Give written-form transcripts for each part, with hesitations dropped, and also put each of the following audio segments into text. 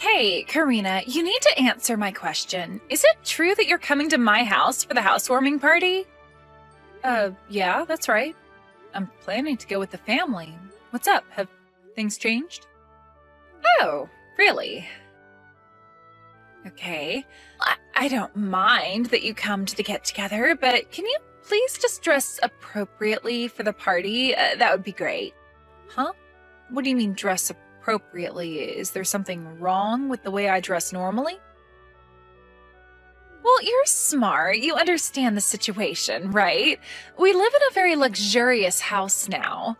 Hey, Karina, you need to answer my question. Is it true that you're coming to my house for the housewarming party? Yeah, that's right. I'm planning to go with the family. What's up? Have things changed? Oh, really? Okay. I don't mind that you come to the get-together, but can you please just dress appropriately for the party? That would be great. Huh? What do you mean dress appropriately? Is there something wrong with the way I dress normally? Well, you're smart. You understand the situation, right? We live in a very luxurious house now.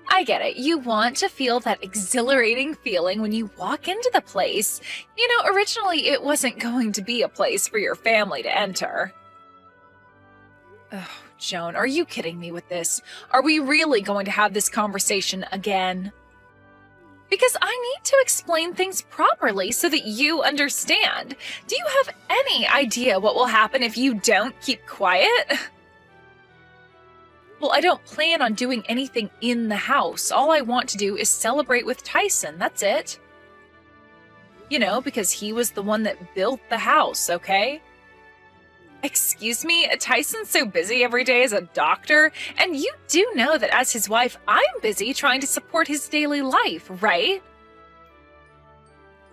I get it. You want to feel that exhilarating feeling when you walk into the place. You know, originally it wasn't going to be a place for your family to enter. Oh, Joan, are you kidding me with this? Are we really going to have this conversation again? Because I need to explain things properly so that you understand. Do you have any idea what will happen if you don't keep quiet? Well, I don't plan on doing anything in the house. All I want to do is celebrate with Tyson, that's it. You know, because he was the one that built the house, okay? Excuse me, Tyson's so busy every day as a doctor, and you do know that as his wife, I'm busy trying to support his daily life, right?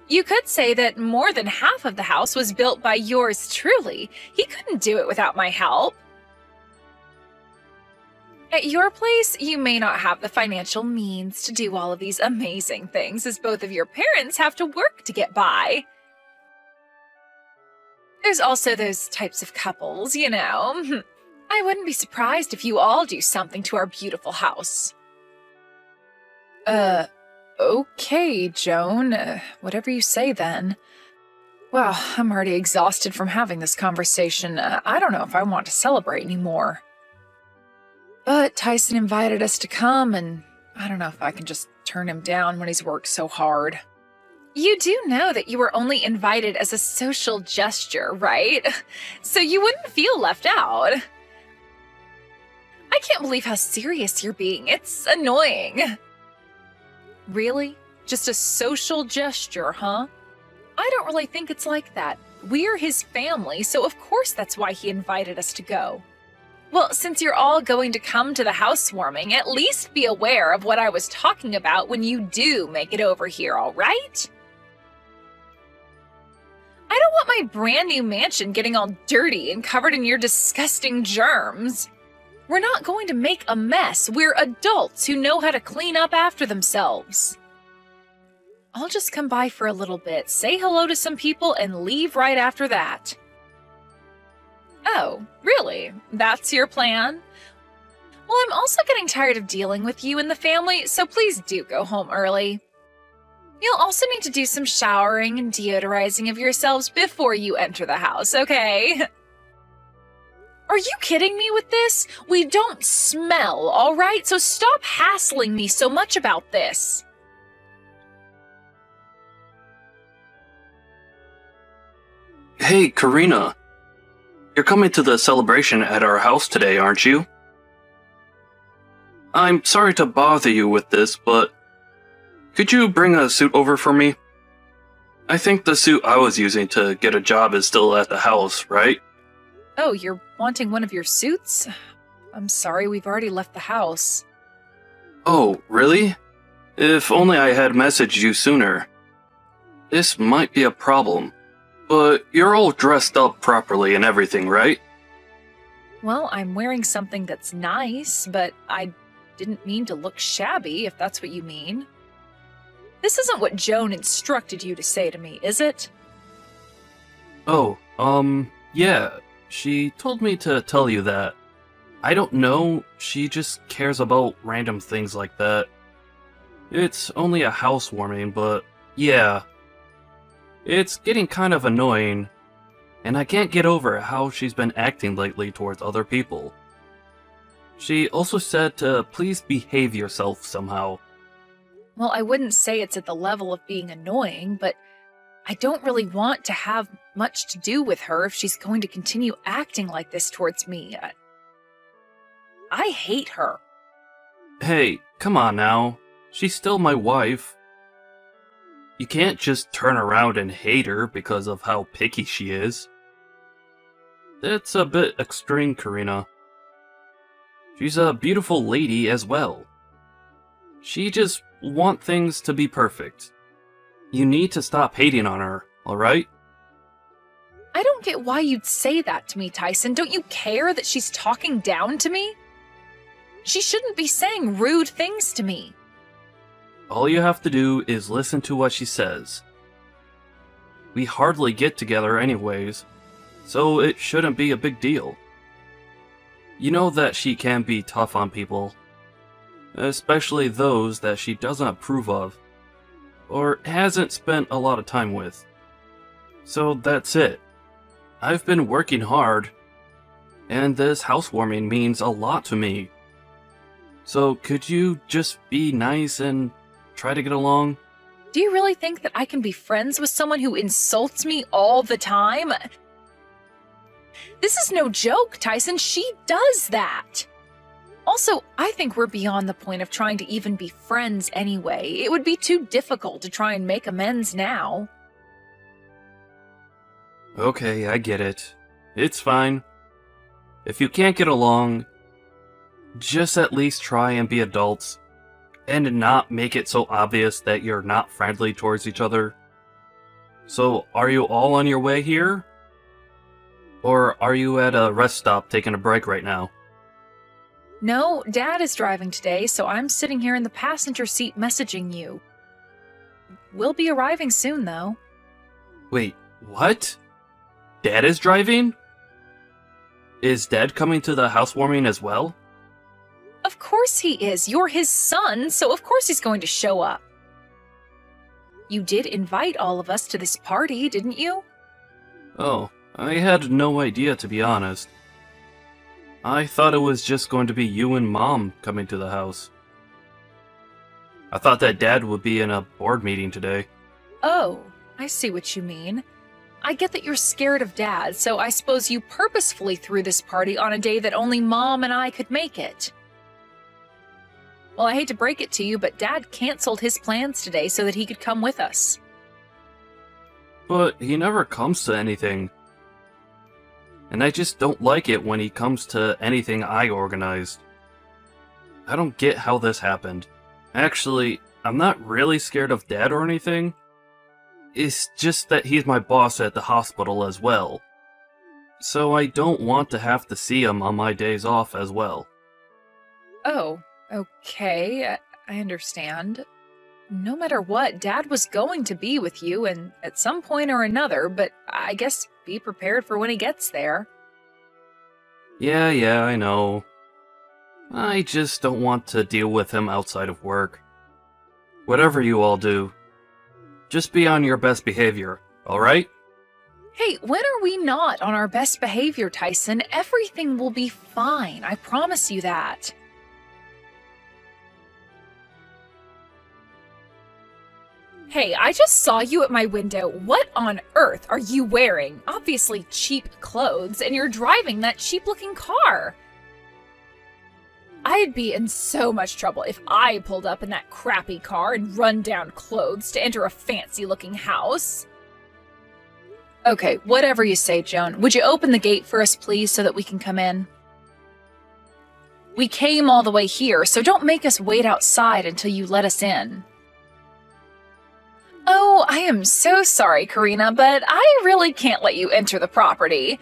You could say that more than half of the house was built by yours truly. He couldn't do it without my help. At your place, you may not have the financial means to do all of these amazing things, as both of your parents have to work to get by. There's also those types of couples, you know. I wouldn't be surprised if you all do something to our beautiful house. Okay, Joan. Whatever you say then. Well, I'm already exhausted from having this conversation. I don't know if I want to celebrate anymore. But Tyson invited us to come, and I don't know if I can just turn him down when he's worked so hard. You do know that you were only invited as a social gesture, right? So you wouldn't feel left out. I can't believe how serious you're being. It's annoying. Really? Just a social gesture, huh? I don't really think it's like that. We're his family, so of course that's why he invited us to go. Well, since you're all going to come to the housewarming, at least be aware of what I was talking about when you do make it over here, all right? I don't want my brand new mansion getting all dirty and covered in your disgusting germs. We're not going to make a mess. We're adults who know how to clean up after themselves. I'll just come by for a little bit, say hello to some people, and leave right after that. Oh, really? That's your plan? Well, I'm also getting tired of dealing with you and the family, so please do go home early. You'll also need to do some showering and deodorizing of yourselves before you enter the house, okay? Are you kidding me with this? We don't smell, all right? So stop hassling me so much about this. Hey, Karina. You're coming to the celebration at our house today, aren't you? I'm sorry to bother you with this, but could you bring a suit over for me? I think the suit I was using to get a job is still at the house, right? Oh, you're wanting one of your suits? I'm sorry, we've already left the house. Oh, really? If only I had messaged you sooner. This might be a problem, but you're all dressed up properly and everything, right? Well, I'm wearing something that's nice, but I didn't mean to look shabby, if that's what you mean. This isn't what Joan instructed you to say to me, is it? Oh, yeah. She told me to tell you that. I don't know, she just cares about random things like that. It's only a housewarming, but yeah. It's getting kind of annoying, and I can't get over how she's been acting lately towards other people. She also said to please behave yourself somehow. Well, I wouldn't say it's at the level of being annoying, but I don't really want to have much to do with her if she's going to continue acting like this towards me. I hate her. Hey, come on now. She's still my wife. You can't just turn around and hate her because of how picky she is. That's a bit extreme, Karina. She's a beautiful lady as well. She just wants things to be perfect. You need to stop hating on her, alright? I don't get why you'd say that to me, Tyson. Don't you care that she's talking down to me? She shouldn't be saying rude things to me. All you have to do is listen to what she says. We hardly get together anyways, so it shouldn't be a big deal. You know that she can be tough on people, especially those that she doesn't approve of, or hasn't spent a lot of time with. So that's it. I've been working hard, and this housewarming means a lot to me. So could you just be nice and try to get along? Do you really think that I can be friends with someone who insults me all the time? This is no joke, Tyson. She does that. Also, I think we're beyond the point of trying to even be friends anyway. It would be too difficult to try and make amends now. Okay, I get it. It's fine. If you can't get along, just at least try and be adults, and not make it so obvious that you're not friendly towards each other. So, are you all on your way here? Or are you at a rest stop taking a break right now? No, Dad is driving today, so I'm sitting here in the passenger seat messaging you. We'll be arriving soon, though. Wait, what? Dad is driving? Is Dad coming to the housewarming as well? Of course he is. You're his son, so of course he's going to show up. You did invite all of us to this party, didn't you? Oh, I had no idea, to be honest. I thought it was just going to be you and Mom coming to the house. I thought that Dad would be in a board meeting today. Oh, I see what you mean. I get that you're scared of Dad, so I suppose you purposefully threw this party on a day that only Mom and I could make it. Well, I hate to break it to you, but Dad canceled his plans today so that he could come with us. But he never comes to anything. And I just don't like it when he comes to anything I organized. I don't get how this happened. Actually, I'm not really scared of Dad or anything. It's just that he's my boss at the hospital as well. So I don't want to have to see him on my days off as well. Oh, okay, I understand. No matter what, Dad was going to be with you and at some point or another, but I guess be prepared for when he gets there. Yeah, I know. I just don't want to deal with him outside of work. Whatever you all do, just be on your best behavior, alright? Hey, when are we not on our best behavior, Tyson? Everything will be fine, I promise you that. Hey, I just saw you at my window. What on earth are you wearing? Obviously cheap clothes, and you're driving that cheap-looking car. I'd be in so much trouble if I pulled up in that crappy car and run-down clothes to enter a fancy-looking house. Okay, whatever you say, Joan. Would you open the gate for us, please, so that we can come in? We came all the way here, so don't make us wait outside until you let us in. Oh, I am so sorry, Karina, but I really can't let you enter the property.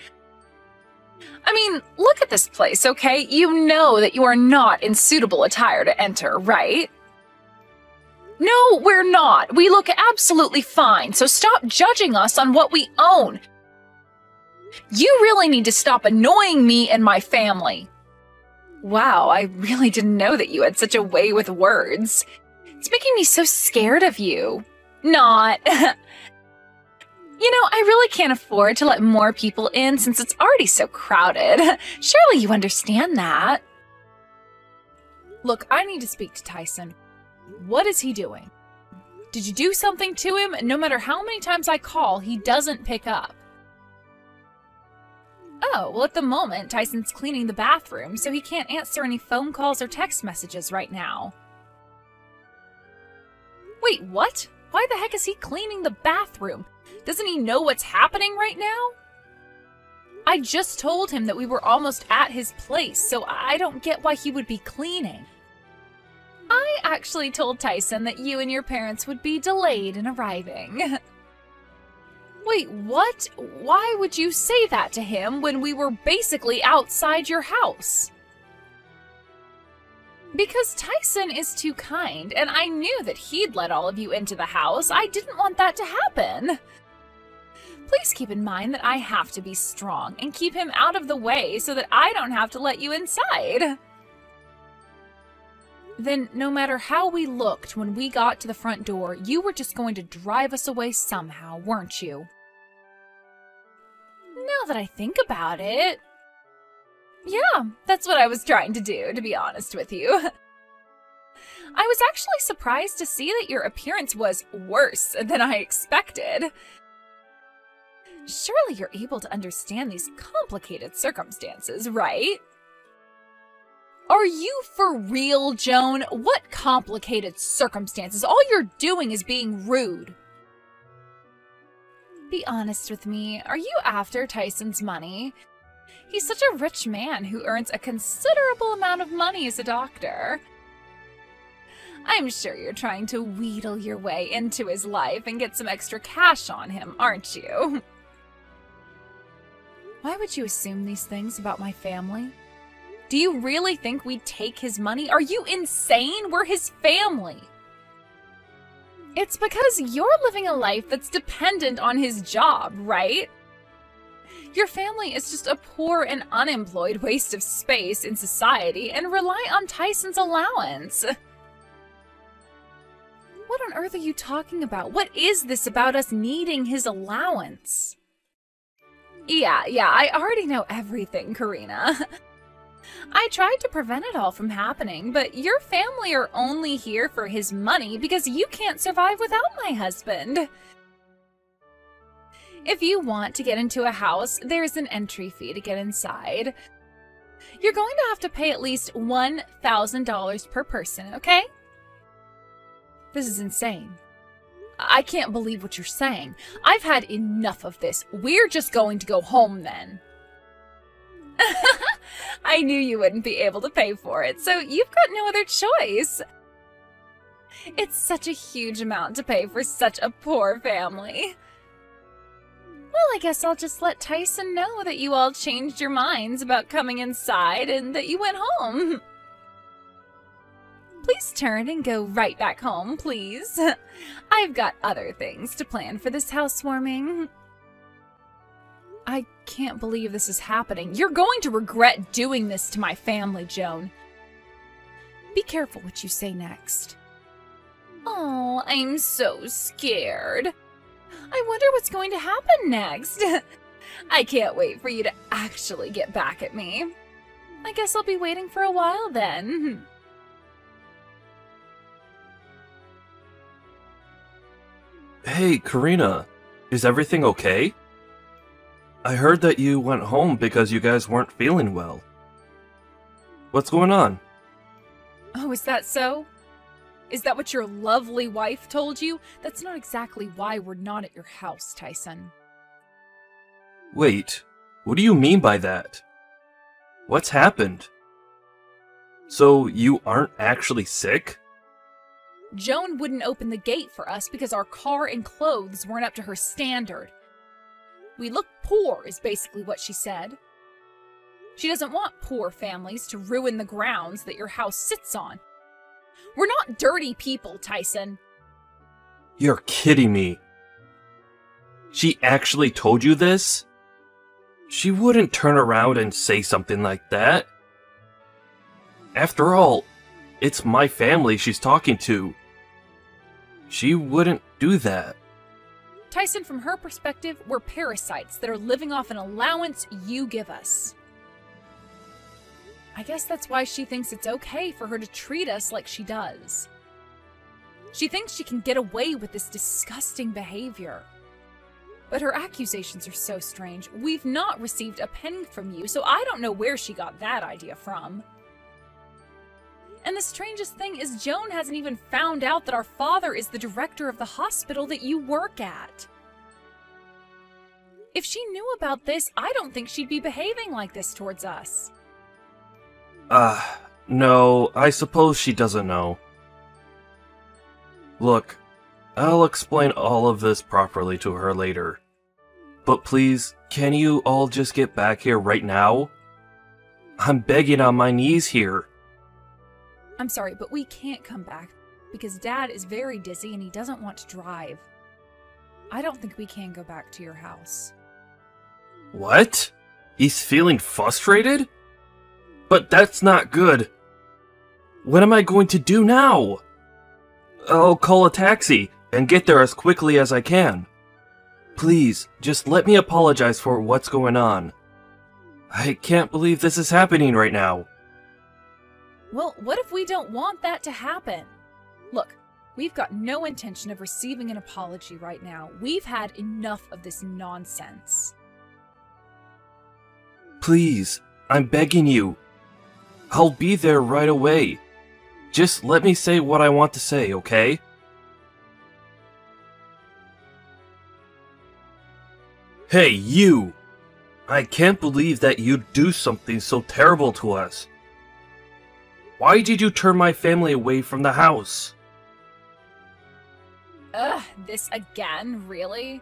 I mean, look at this place, okay? You know that you are not in suitable attire to enter, right? No, we're not. We look absolutely fine, so stop judging us on what we own. You really need to stop annoying me and my family. Wow, I really didn't know that you had such a way with words. It's making me so scared of you. Not. You know, I really can't afford to let more people in since it's already so crowded. Surely you understand that. Look, I need to speak to Tyson. What is he doing? Did you do something to him? No matter how many times I call, he doesn't pick up. Oh, well, at the moment, Tyson's cleaning the bathroom, so he can't answer any phone calls or text messages right now. Wait, what? Why the heck is he cleaning the bathroom? Doesn't he know what's happening right now? I just told him that we were almost at his place, so I don't get why he would be cleaning. I actually told Tyson that you and your parents would be delayed in arriving. Wait, what? Why would you say that to him when we were basically outside your house? Because Tyson is too kind, and I knew that he'd let all of you into the house. I didn't want that to happen. Please keep in mind that I have to be strong and keep him out of the way so that I don't have to let you inside. Then, no matter how we looked when we got to the front door, you were just going to drive us away somehow, weren't you? Now that I think about it, yeah, that's what I was trying to do, to be honest with you. I was actually surprised to see that your appearance was worse than I expected. Surely you're able to understand these complicated circumstances, right? Are you for real, Joan? What complicated circumstances? All you're doing is being rude. Be honest with me. Are you after Tyson's money? He's such a rich man who earns a considerable amount of money as a doctor. I'm sure you're trying to wheedle your way into his life and get some extra cash on him, aren't you? Why would you assume these things about my family? Do you really think we'd take his money? Are you insane? We're his family. It's because you're living a life that's dependent on his job, right? Your family is just a poor and unemployed waste of space in society and rely on Tyson's allowance. What on earth are you talking about? What is this about us needing his allowance? Yeah, I already know everything, Karina. I tried to prevent it all from happening, but your family are only here for his money because you can't survive without my husband. If you want to get into a house, there's an entry fee to get inside. You're going to have to pay at least $1,000 per person, okay? This is insane. I can't believe what you're saying. I've had enough of this. We're just going to go home then. I knew you wouldn't be able to pay for it, so you've got no other choice. It's such a huge amount to pay for such a poor family. Well, I guess I'll just let Tyson know that you all changed your minds about coming inside and that you went home. Please turn and go right back home, please. I've got other things to plan for this housewarming. I can't believe this is happening. You're going to regret doing this to my family, Joan. Be careful what you say next. Oh, I'm so scared. I wonder what's going to happen next. I can't wait for you to actually get back at me. I guess I'll be waiting for a while then. Hey, Karina, is everything okay? I heard that you went home because you guys weren't feeling well. What's going on? Oh, is that so? Is that what your lovely wife told you? That's not exactly why we're not at your house, Tyson. Wait, what do you mean by that? What's happened? So you aren't actually sick? Joan wouldn't open the gate for us because our car and clothes weren't up to her standard. We look poor, is basically what she said. She doesn't want poor families to ruin the grounds that your house sits on. We're not dirty people, Tyson. You're kidding me. She actually told you this? She wouldn't turn around and say something like that. After all, it's my family she's talking to. She wouldn't do that. Tyson, from her perspective, we're parasites that are living off an allowance you give us. I guess that's why she thinks it's okay for her to treat us like she does. She thinks she can get away with this disgusting behavior. But her accusations are so strange. We've not received a penny from you, so I don't know where she got that idea from. And the strangest thing is Joan hasn't even found out that our father is the director of the hospital that you work at. If she knew about this, I don't think she'd be behaving like this towards us. No, I suppose she doesn't know. Look, I'll explain all of this properly to her later. But please, can you all just get back here right now? I'm begging on my knees here. I'm sorry, but we can't come back because Dad is very dizzy and he doesn't want to drive. I don't think we can go back to your house. What? He's feeling frustrated? But that's not good. What am I going to do now? I'll call a taxi and get there as quickly as I can. Please, just let me apologize for what's going on. I can't believe this is happening right now. Well, what if we don't want that to happen? Look, we've got no intention of receiving an apology right now. We've had enough of this nonsense. Please, I'm begging you. I'll be there right away. Just let me say what I want to say, okay? Hey, you! I can't believe that you'd do something so terrible to us. Why did you turn my family away from the house? Ugh, this again, really?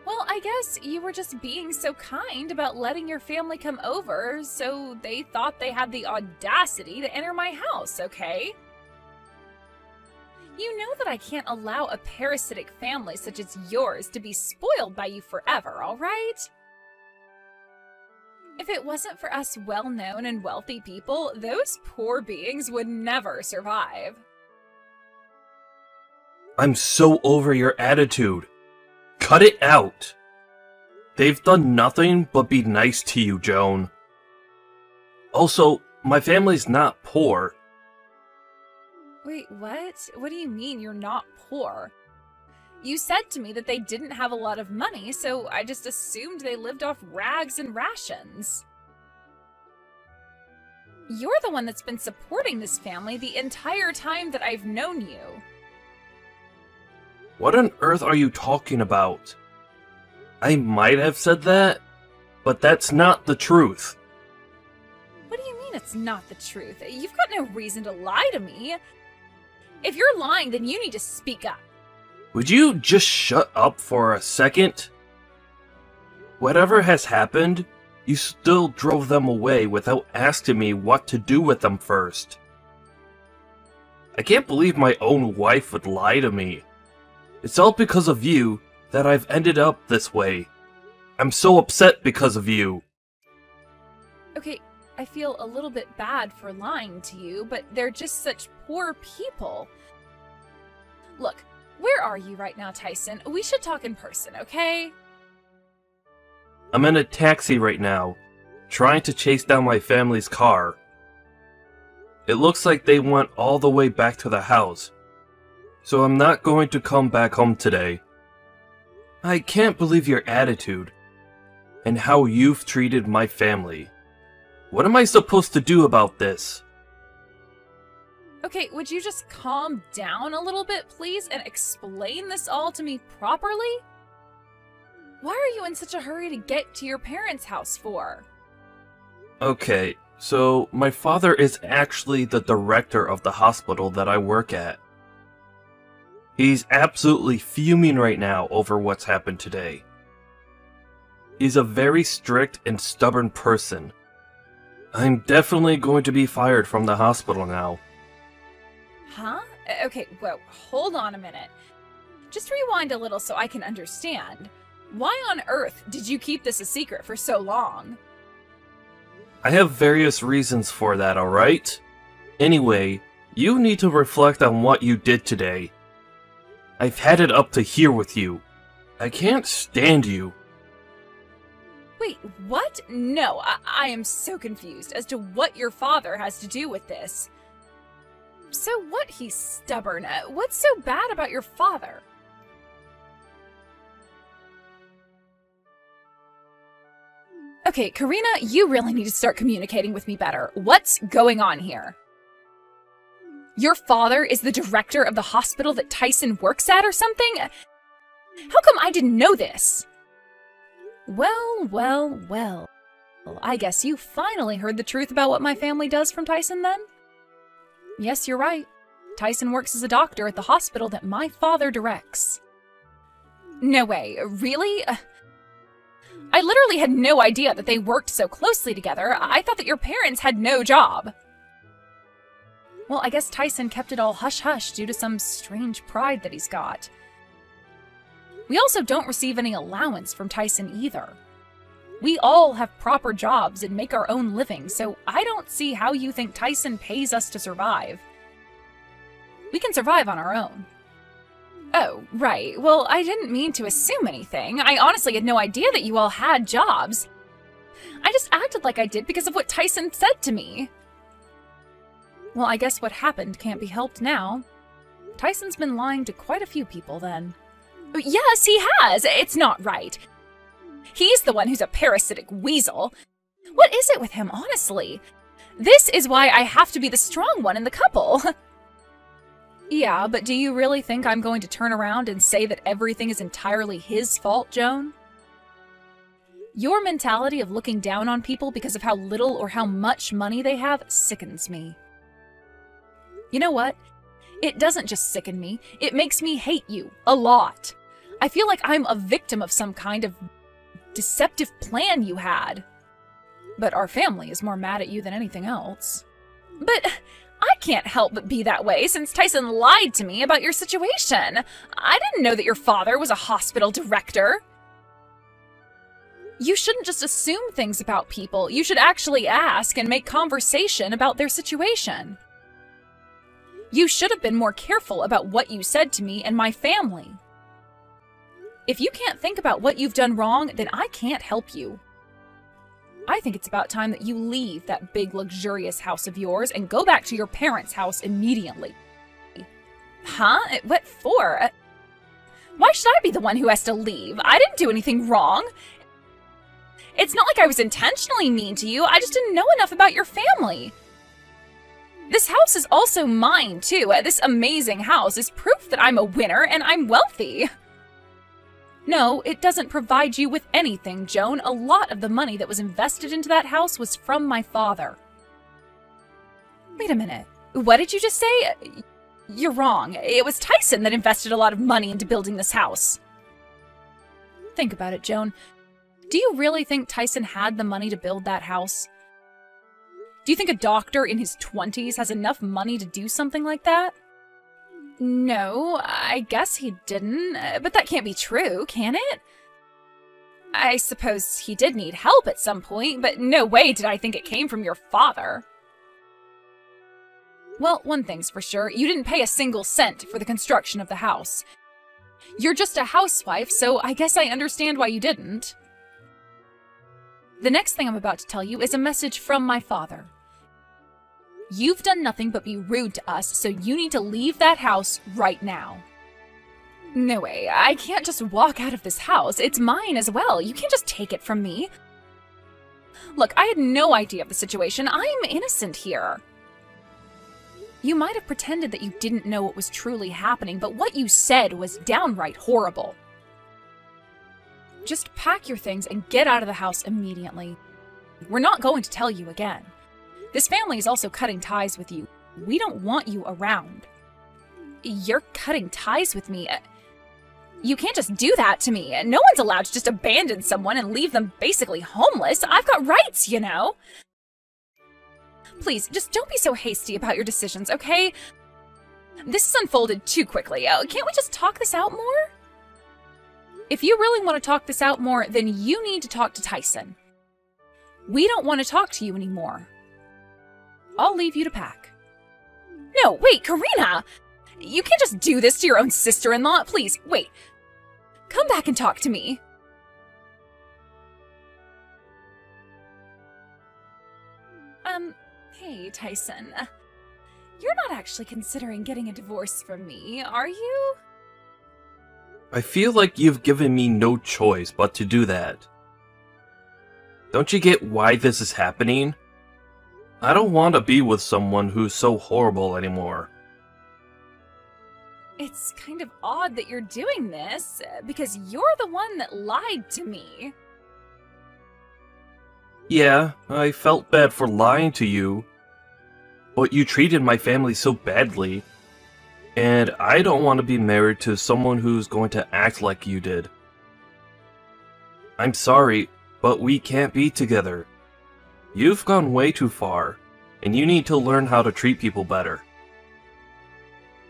Well, I guess you were just being so kind about letting your family come over, so they thought they had the audacity to enter my house, okay? You know that I can't allow a parasitic family such as yours to be spoiled by you forever, alright? If it wasn't for us well-known and wealthy people, those poor beings would never survive. I'm so over your attitude. Cut it out. They've done nothing but be nice to you, Joan. Also, my family's not poor. Wait, what? What do you mean you're not poor? You said to me that they didn't have a lot of money, so I just assumed they lived off rags and rations. You're the one that's been supporting this family the entire time that I've known you. What on earth are you talking about? I might have said that, but that's not the truth. What do you mean it's not the truth? You've got no reason to lie to me. If you're lying, then you need to speak up. Would you just shut up for a second? Whatever has happened, you still drove them away without asking me what to do with them first. I can't believe my own wife would lie to me. It's all because of you that I've ended up this way. I'm so upset because of you. Okay, I feel a little bit bad for lying to you, but they're just such poor people. Look, where are you right now, Tyson? We should talk in person, okay? I'm in a taxi right now, trying to chase down my family's car. It looks like they went all the way back to the house, so I'm not going to come back home today. I can't believe your attitude, and how you've treated my family. What am I supposed to do about this? Okay, would you just calm down a little bit, please, and explain this all to me properly? Why are you in such a hurry to get to your parents' house for? Okay, so my father is actually the director of the hospital that I work at. He's absolutely fuming right now over what's happened today. He's a very strict and stubborn person. I'm definitely going to be fired from the hospital now. Huh? Okay, whoa, hold on a minute. Just rewind a little so I can understand. Why on earth did you keep this a secret for so long? I have various reasons for that, alright? Anyway, you need to reflect on what you did today. I've had it up to here with you. I can't stand you. Wait, what? No, I am so confused as to what your father has to do with this. So what, he's stubborn? What's so bad about your father? Okay, Karina, you really need to start communicating with me better. What's going on here? Your father is the director of the hospital that Tyson works at or something? How come I didn't know this? Well, well, well. I guess you finally heard the truth about what my family does from Tyson then? Yes, you're right. Tyson works as a doctor at the hospital that my father directs. No way, really? I literally had no idea that they worked so closely together. I thought that your parents had no job. Well, I guess Tyson kept it all hush-hush due to some strange pride that he's got. We also don't receive any allowance from Tyson either. We all have proper jobs and make our own living, so I don't see how you think Tyson pays us to survive. We can survive on our own. Oh, right. Well, I didn't mean to assume anything. I honestly had no idea that you all had jobs. I just acted like I did because of what Tyson said to me. Well, I guess what happened can't be helped now. Tyson's been lying to quite a few people then. Yes, he has. It's not right. He's the one who's a parasitic weasel. What is it with him, honestly? This is why I have to be the strong one in the couple. Yeah, but do you really think I'm going to turn around and say that everything is entirely his fault, Joan? Your mentality of looking down on people because of how little or how much money they have sickens me. You know what? It doesn't just sicken me, it makes me hate you a lot. I feel like I'm a victim of some kind of deceptive plan you had. But our family is more mad at you than anything else. But I can't help but be that way since Tyson lied to me about your situation. I didn't know that your father was a hospital director. You shouldn't just assume things about people. You should actually ask and make conversation about their situation. You should have been more careful about what you said to me and my family. If you can't think about what you've done wrong, then I can't help you. I think it's about time that you leave that big, luxurious house of yours and go back to your parents' house immediately. Huh? What for? Why should I be the one who has to leave? I didn't do anything wrong. It's not like I was intentionally mean to you. I just didn't know enough about your family. This house is also mine, too. This amazing house is proof that I'm a winner and I'm wealthy. No, it doesn't provide you with anything, Joan. A lot of the money that was invested into that house was from my father. Wait a minute. What did you just say? You're wrong. It was Tyson that invested a lot of money into building this house. Think about it, Joan. Do you really think Tyson had the money to build that house? Do you think a doctor in his 20s has enough money to do something like that? No, I guess he didn't, but that can't be true, can it? I suppose he did need help at some point, but no way did I think it came from your father. Well, one thing's for sure, you didn't pay a single cent for the construction of the house. You're just a housewife, so I guess I understand why you didn't. The next thing I'm about to tell you is a message from my father. You've done nothing but be rude to us, so you need to leave that house right now. No way, I can't just walk out of this house. It's mine as well. You can't just take it from me. Look, I had no idea of the situation. I'm innocent here. You might have pretended that you didn't know what was truly happening, but what you said was downright horrible. Just pack your things and get out of the house immediately. We're not going to tell you again. This family is also cutting ties with you. We don't want you around. You're cutting ties with me? You can't just do that to me. No one's allowed to just abandon someone and leave them basically homeless. I've got rights, you know? Please, just don't be so hasty about your decisions, okay? This has unfolded too quickly. Can't we just talk this out more? If you really want to talk this out more, then you need to talk to Tyson. We don't want to talk to you anymore. I'll leave you to pack. No, wait, Karina! You can't just do this to your own sister-in-law. Please, wait. Come back and talk to me. Hey, Tyson. You're not actually considering getting a divorce from me, are you? I feel like you've given me no choice but to do that. Don't you get why this is happening? I don't want to be with someone who's so horrible anymore. It's kind of odd that you're doing this, because you're the one that lied to me. Yeah, I felt bad for lying to you, but you treated my family so badly, and I don't want to be married to someone who's going to act like you did. I'm sorry, but we can't be together. You've gone way too far, and you need to learn how to treat people better.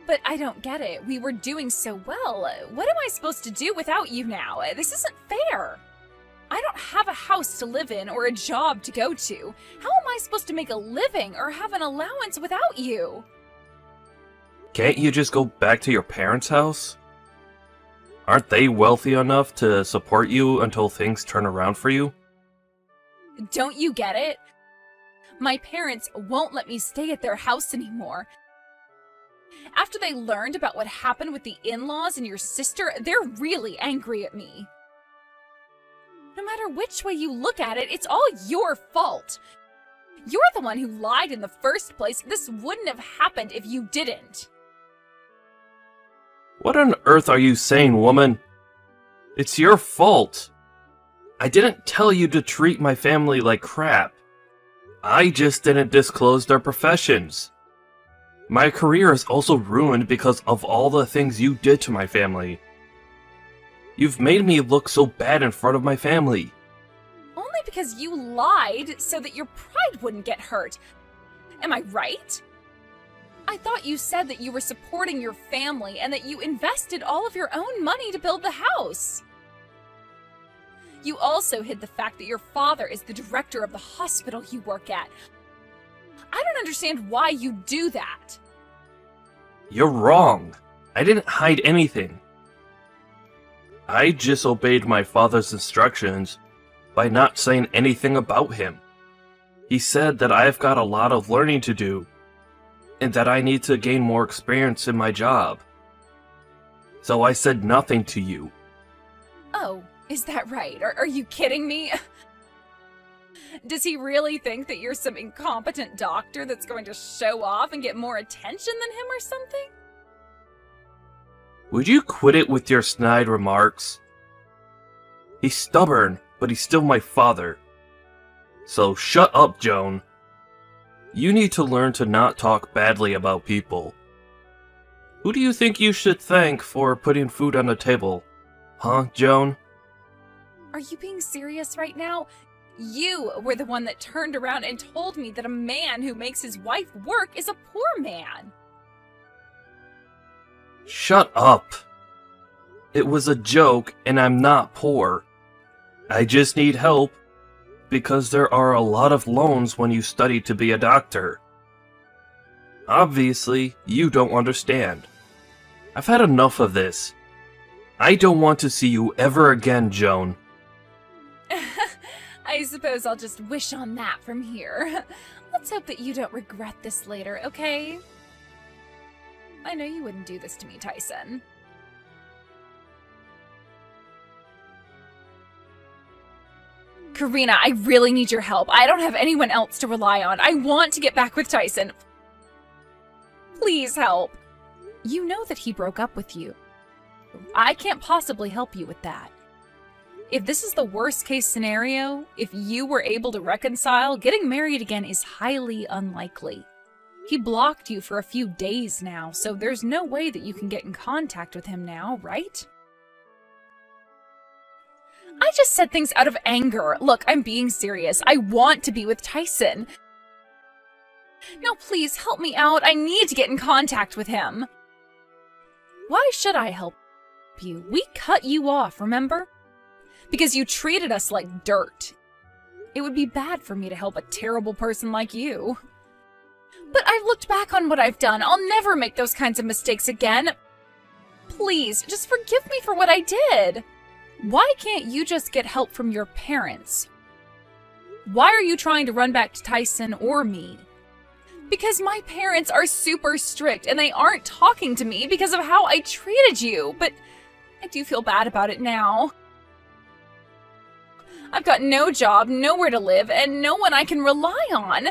But I don't get it. We were doing so well. What am I supposed to do without you now? This isn't fair. I don't have a house to live in or a job to go to. How am I supposed to make a living or have an allowance without you? Can't you just go back to your parents' house? Aren't they wealthy enough to support you until things turn around for you? Don't you get it? My parents won't let me stay at their house anymore. After they learned about what happened with the in-laws and your sister, they're really angry at me. No matter which way you look at it, it's all your fault. You're the one who lied in the first place. This wouldn't have happened if you didn't. What on earth are you saying, woman? It's your fault. I didn't tell you to treat my family like crap. I just didn't disclose their professions. My career is also ruined because of all the things you did to my family. You've made me look so bad in front of my family. Only because you lied so that your pride wouldn't get hurt. Am I right? I thought you said that you were supporting your family and that you invested all of your own money to build the house. You also hid the fact that your father is the director of the hospital you work at. I don't understand why you do that. You're wrong. I didn't hide anything. I just obeyed my father's instructions by not saying anything about him. He said that I've got a lot of learning to do, and that I need to gain more experience in my job. So I said nothing to you. Oh, is that right? Are you kidding me? Does he really think that you're some incompetent doctor that's going to show off and get more attention than him or something? Would you quit it with your snide remarks? He's stubborn, but he's still my father. So shut up, Joan. You need to learn to not talk badly about people. Who do you think you should thank for putting food on the table? Huh, Joan? Are you being serious right now? You were the one that turned around and told me that a man who makes his wife work is a poor man. Shut up. It was a joke, and I'm not poor. I just need help, because there are a lot of loans when you study to be a doctor. Obviously, you don't understand. I've had enough of this. I don't want to see you ever again, Joan. I suppose I'll just wish on that from here. Let's hope that you don't regret this later, okay? I know you wouldn't do this to me, Tyson. Karina, I really need your help. I don't have anyone else to rely on. I want to get back with Tyson. Please help. You know that he broke up with you. I can't possibly help you with that. If this is the worst case scenario, if you were able to reconcile, getting married again is highly unlikely. He blocked you for a few days now, so there's no way that you can get in contact with him now, right? I just said things out of anger. Look, I'm being serious. I want to be with Tyson. Now please help me out. I need to get in contact with him. Why should I help you? We cut you off, remember? Because you treated us like dirt. It would be bad for me to help a terrible person like you. But I've looked back on what I've done. I'll never make those kinds of mistakes again. Please, just forgive me for what I did. Why can't you just get help from your parents? Why are you trying to run back to Tyson or me? Because my parents are super strict and they aren't talking to me because of how I treated you. But I do feel bad about it now. I've got no job, nowhere to live, and no one I can rely on.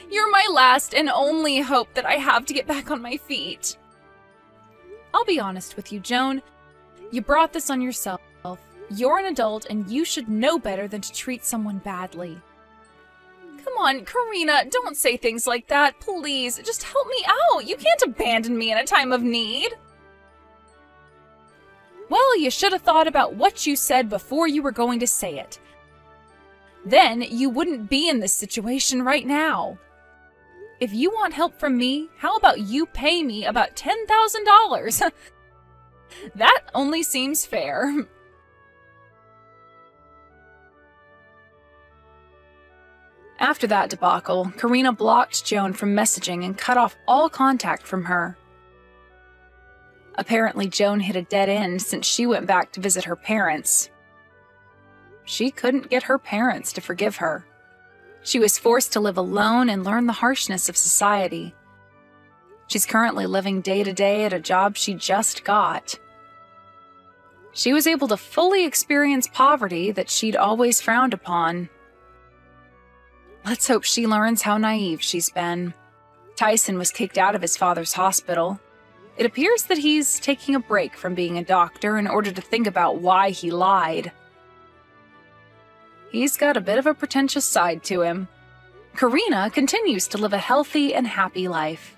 You're my last and only hope that I have to get back on my feet. I'll be honest with you, Joan. You brought this on yourself. You're an adult and you should know better than to treat someone badly. Come on, Karina, don't say things like that, please. Just help me out. You can't abandon me in a time of need. Well, you should have thought about what you said before you were going to say it. Then you wouldn't be in this situation right now. If you want help from me, how about you pay me about $10,000? That only seems fair. After that debacle, Karina blocked Joan from messaging and cut off all contact from her. Apparently, Joan hit a dead end since she went back to visit her parents. She couldn't get her parents to forgive her. She was forced to live alone and learn the harshness of society. She's currently living day to day at a job she just got. She was able to fully experience poverty that she'd always frowned upon. Let's hope she learns how naive she's been. Tyson was kicked out of his father's hospital. It appears that he's taking a break from being a doctor in order to think about why he lied. He's got a bit of a pretentious side to him. Karina continues to live a healthy and happy life.